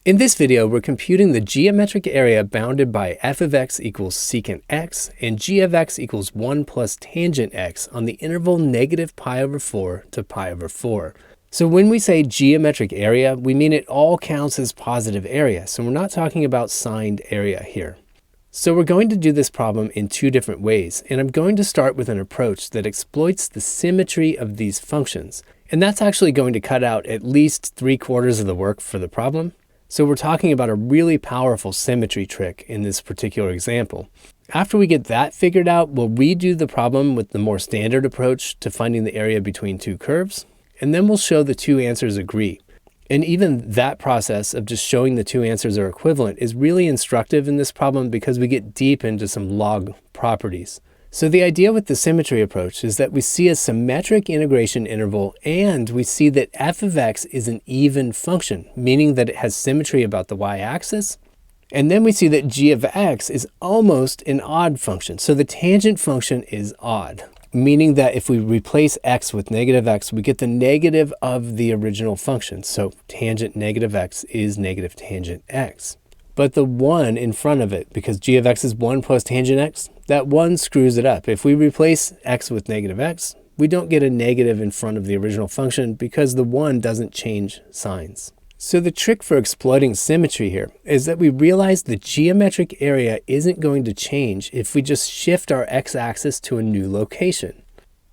In this video, we're computing the geometric area bounded by f of x equals secant x and g of x equals 1 plus tangent x on the interval negative pi over 4 to pi over 4. So when we say geometric area, we mean it all counts as positive area. So we're not talking about signed area here. So we're going to do this problem in two different ways, and I'm going to start with an approach that exploits the symmetry of these functions. And that's actually going to cut out at least 3/4 of the work for the problem. So we're talking about a really powerful symmetry trick in this particular example. After we get that figured out, we'll redo the problem with the more standard approach to finding the area between two curves, and then we'll show the two answers agree. And even that process of just showing the two answers are equivalent is really instructive in this problem because we get deep into some log properties. So the idea with the symmetry approach is that we see a symmetric integration interval and we see that f of x is an even function, meaning that it has symmetry about the y-axis. And then we see that g of x is almost an odd function. So the tangent function is odd, meaning that if we replace x with negative x, we get the negative of the original function. So tangent negative x is negative tangent x. But the 1 in front of it, because g of x is 1 plus tangent x, that 1 screws it up. If we replace x with negative x, we don't get a negative in front of the original function because the 1 doesn't change signs. So the trick for exploiting symmetry here is that we realize the geometric area isn't going to change if we just shift our x-axis to a new location.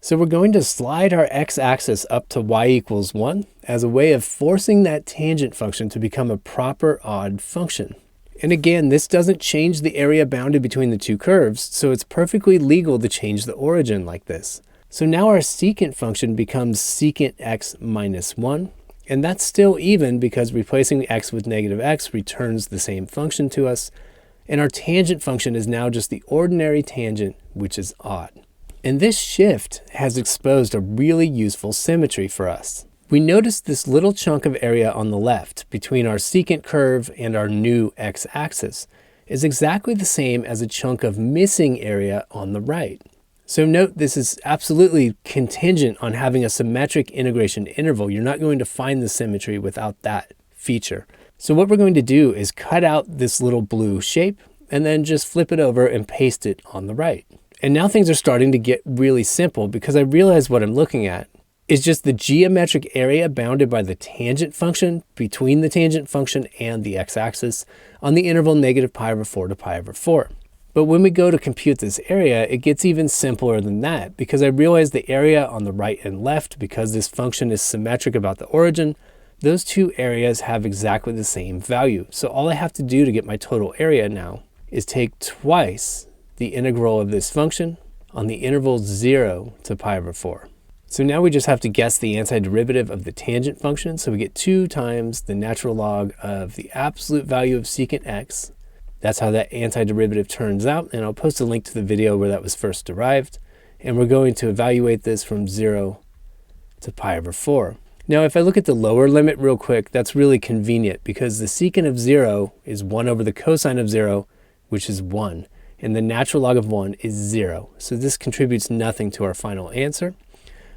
So we're going to slide our x-axis up to y equals 1 as a way of forcing that tangent function to become a proper odd function. And again, this doesn't change the area bounded between the two curves, so it's perfectly legal to change the origin like this. So now our secant function becomes secant x minus 1, and that's still even because replacing x with negative x returns the same function to us, and our tangent function is now just the ordinary tangent, which is odd. And this shift has exposed a really useful symmetry for us. We notice this little chunk of area on the left between our secant curve and our new x-axis is exactly the same as a chunk of missing area on the right. So note this is absolutely contingent on having a symmetric integration interval. You're not going to find the symmetry without that feature. So what we're going to do is cut out this little blue shape and then just flip it over and paste it on the right. And now things are starting to get really simple because I realize what I'm looking at is just the geometric area bounded by the tangent function between the tangent function and the x-axis on the interval negative pi over 4 to pi over 4. But when we go to compute this area, it gets even simpler than that because I realize the area on the right and left, because this function is symmetric about the origin, those two areas have exactly the same value. So all I have to do to get my total area now is take twice the integral of this function on the interval 0 to pi over 4. So now we just have to guess the antiderivative of the tangent function. So we get 2 times the natural log of the absolute value of secant x. That's how that antiderivative turns out. And I'll post a link to the video where that was first derived. And we're going to evaluate this from 0 to pi over 4. Now, if I look at the lower limit real quick, that's really convenient because the secant of 0 is 1 over the cosine of 0, which is 1. And the natural log of 1 is 0. So this contributes nothing to our final answer.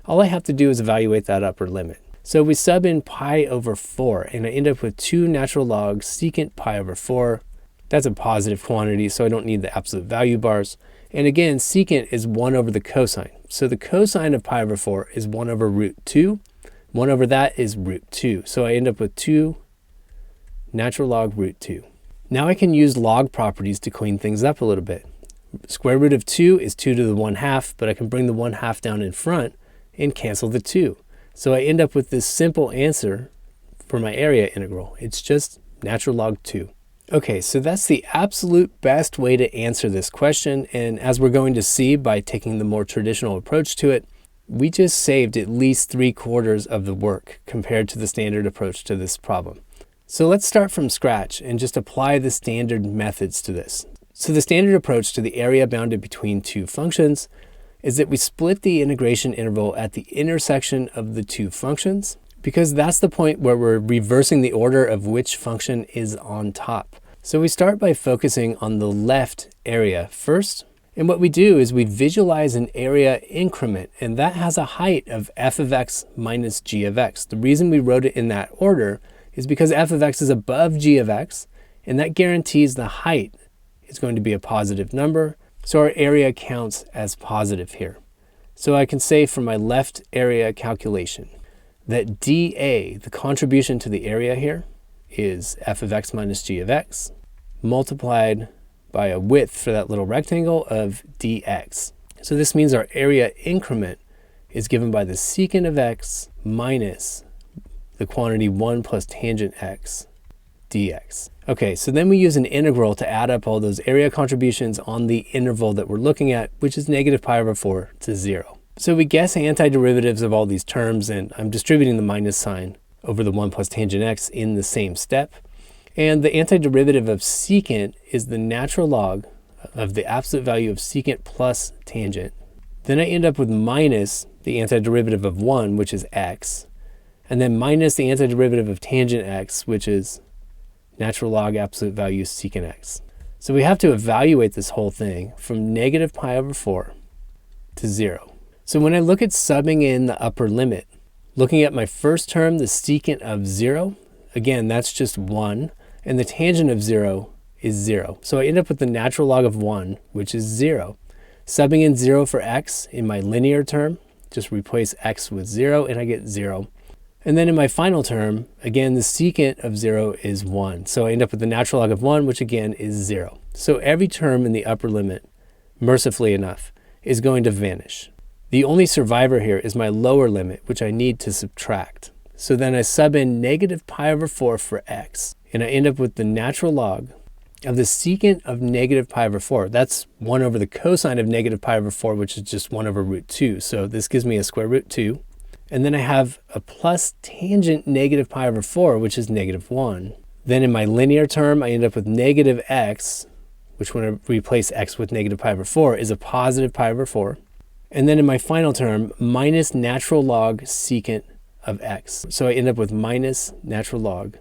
All I have to do is evaluate that upper limit. So we sub in pi over 4, and I end up with 2 natural log secant pi over 4. That's a positive quantity, so I don't need the absolute value bars. And again, secant is 1 over the cosine. So the cosine of pi over 4 is 1 over root 2. 1 over that is root 2. So I end up with 2 natural log root 2. Now I can use log properties to clean things up a little bit. Square root of 2 is 2 to the 1/2, but I can bring the 1/2 down in front and cancel the 2. So I end up with this simple answer for my area integral. It's just natural log 2. Okay, so that's the absolute best way to answer this question. And as we're going to see by taking the more traditional approach to it, we just saved at least 3/4 of the work compared to the standard approach to this problem. So let's start from scratch and just apply the standard methods to this. So the standard approach to the area bounded between two functions is that we split the integration interval at the intersection of the two functions, because that's the point where we're reversing the order of which function is on top. So we start by focusing on the left area first. And what we do is we visualize an area increment, and that has a height of f of x minus g of x. The reason we wrote it in that order is because f of x is above g of x, and that guarantees the height is going to be a positive number, so our area counts as positive here. So I can say from my left area calculation that dA, the contribution to the area here, is f of x minus g of x multiplied by a width for that little rectangle of dx. So this means our area increment is given by the secant of x minus the quantity 1 plus tangent x dx. Okay, so then we use an integral to add up all those area contributions on the interval that we're looking at, which is negative pi over 4 to 0. So we guess antiderivatives of all these terms, and I'm distributing the minus sign over the 1 plus tangent x in the same step. And the antiderivative of secant is the natural log of the absolute value of secant plus tangent. Then I end up with minus the antiderivative of 1, which is x, and then minus the antiderivative of tangent x, which is natural log absolute value secant x. So we have to evaluate this whole thing from negative pi over 4 to 0. So when I look at subbing in the upper limit, looking at my first term, the secant of 0, again, that's just 1, and the tangent of 0 is 0. So I end up with the natural log of 1, which is 0. Subbing in 0 for x in my linear term, just replace x with 0, and I get 0. And then in my final term, again, the secant of 0 is 1. So I end up with the natural log of 1, which again is 0. So every term in the upper limit, mercifully enough, is going to vanish. The only survivor here is my lower limit, which I need to subtract. So then I sub in negative pi over 4 for x, and I end up with the natural log of the secant of negative pi over 4. That's 1 over the cosine of negative pi over 4, which is just 1 over root 2. So this gives me a square root 2. And then I have a plus tangent negative pi over 4, which is negative 1. Then in my linear term, I end up with negative x, which when I replace x with negative pi over 4 is a positive pi over 4. And then in my final term, minus natural log secant of x. So I end up with minus natural log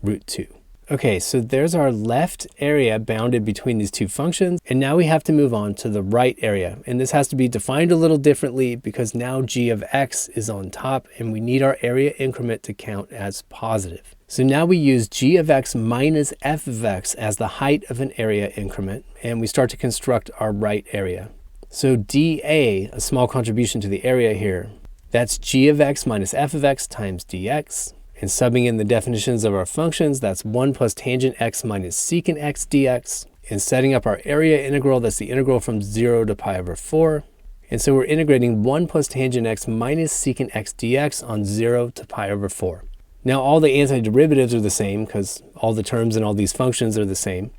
root 2. Okay, so there's our left area bounded between these two functions, and now we have to move on to the right area. And this has to be defined a little differently because now g of x is on top, and we need our area increment to count as positive. So now we use g of x minus f of x as the height of an area increment, and we start to construct our right area. So dA, a small contribution to the area here, that's g of x minus f of x times dx. And subbing in the definitions of our functions, that's 1 plus tangent x minus secant x dx. And setting up our area integral, that's the integral from 0 to pi over 4. And so we're integrating 1 plus tangent x minus secant x dx on 0 to pi over 4. Now all the antiderivatives are the same because all the terms in all these functions are the same.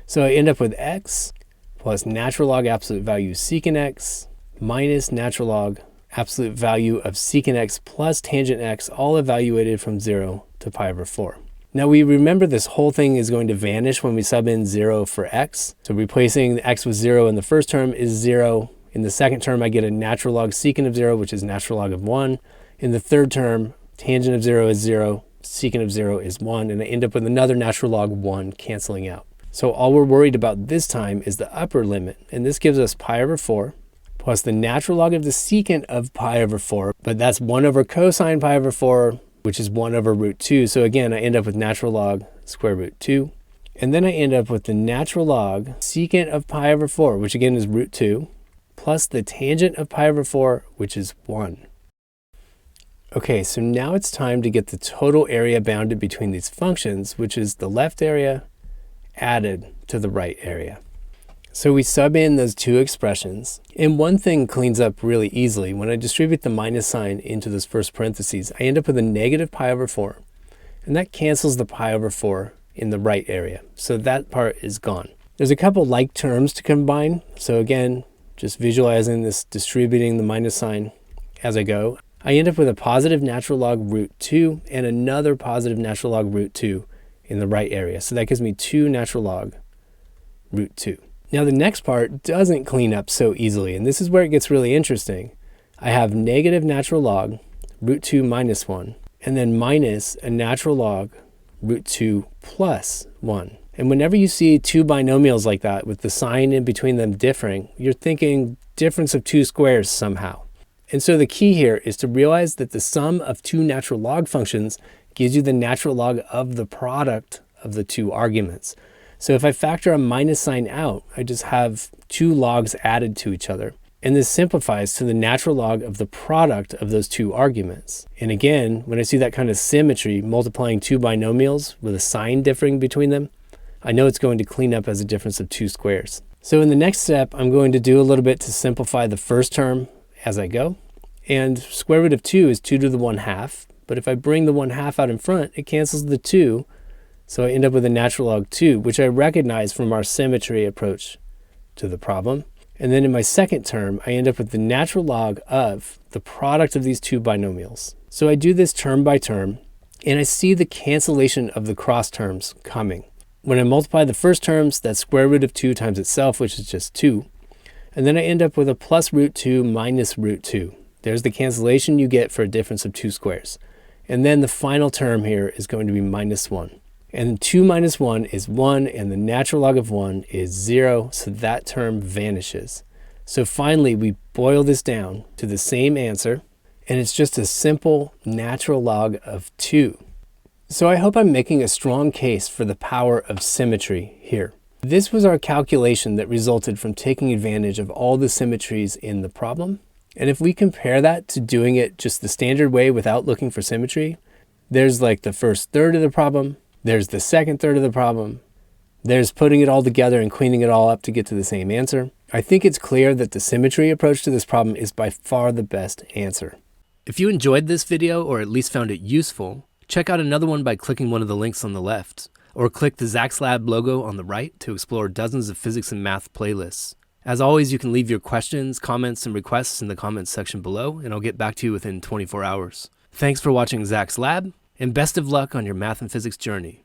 So I end up with x plus natural log absolute value secant x minus natural log absolute value of secant x plus tangent x, all evaluated from 0 to pi over 4. Now we remember this whole thing is going to vanish when we sub in 0 for x. So replacing the x with 0 in the first term is 0. In the second term, I get a natural log secant of 0, which is natural log of 1. In the third term, tangent of 0 is 0, secant of 0 is 1, and I end up with another natural log 1 canceling out. So all we're worried about this time is the upper limit, and this gives us pi over 4 plus the natural log of the secant of pi over 4, but that's 1 over cosine pi over 4, which is 1 over root 2. So again, I end up with natural log square root 2. And then I end up with the natural log secant of pi over 4, which again is root 2, plus the tangent of pi over 4, which is 1. Okay, so now it's time to get the total area bounded between these functions, which is the left area added to the right area. So we sub in those two expressions, and one thing cleans up really easily. When I distribute the minus sign into those first parentheses, I end up with a negative pi over 4, and that cancels the pi over 4 in the right area. So that part is gone. There's a couple like terms to combine. So again, just visualizing this distributing the minus sign as I go, I end up with a positive natural log root 2 and another positive natural log root 2 in the right area. So that gives me 2 natural log root 2. Now the next part doesn't clean up so easily, and this is where it gets really interesting. I have negative natural log root 2 minus 1, and then minus a natural log root 2 plus 1. And whenever you see two binomials like that with the sign in between them differing, you're thinking difference of two squares somehow. And so the key here is to realize that the sum of two natural log functions gives you the natural log of the product of the two arguments. So if I factor a minus sign out, I just have two logs added to each other. And this simplifies to the natural log of the product of those two arguments. And again, when I see that kind of symmetry, multiplying two binomials with a sign differing between them, I know it's going to clean up as a difference of two squares. So in the next step, I'm going to do a little bit to simplify the first term as I go. And square root of 2 is 2 to the 1/2. But if I bring the 1/2 out in front, it cancels the 2. So I end up with a natural log 2, which I recognize from our symmetry approach to the problem. And then in my second term, I end up with the natural log of the product of these two binomials. So I do this term by term, and I see the cancellation of the cross terms coming. When I multiply the first terms, that's square root of 2 times itself, which is just 2. And then I end up with a plus root 2 minus root 2. There's the cancellation you get for a difference of two squares. And then the final term here is going to be minus 1. And 2 minus 1 is 1, and the natural log of 1 is 0, so that term vanishes. So finally, we boil this down to the same answer, and it's just a simple natural log of 2. So I hope I'm making a strong case for the power of symmetry here. This was our calculation that resulted from taking advantage of all the symmetries in the problem. And if we compare that to doing it just the standard way without looking for symmetry, there's like the first third of the problem, there's the second third of the problem, there's putting it all together and cleaning it all up to get to the same answer. I think it's clear that the symmetry approach to this problem is by far the best answer. If you enjoyed this video or at least found it useful, check out another one by clicking one of the links on the left, or click the Zach's Lab logo on the right to explore dozens of physics and math playlists. As always, you can leave your questions, comments, and requests in the comments section below, and I'll get back to you within 24 hours. Thanks for watching Zach's Lab, and best of luck on your math and physics journey.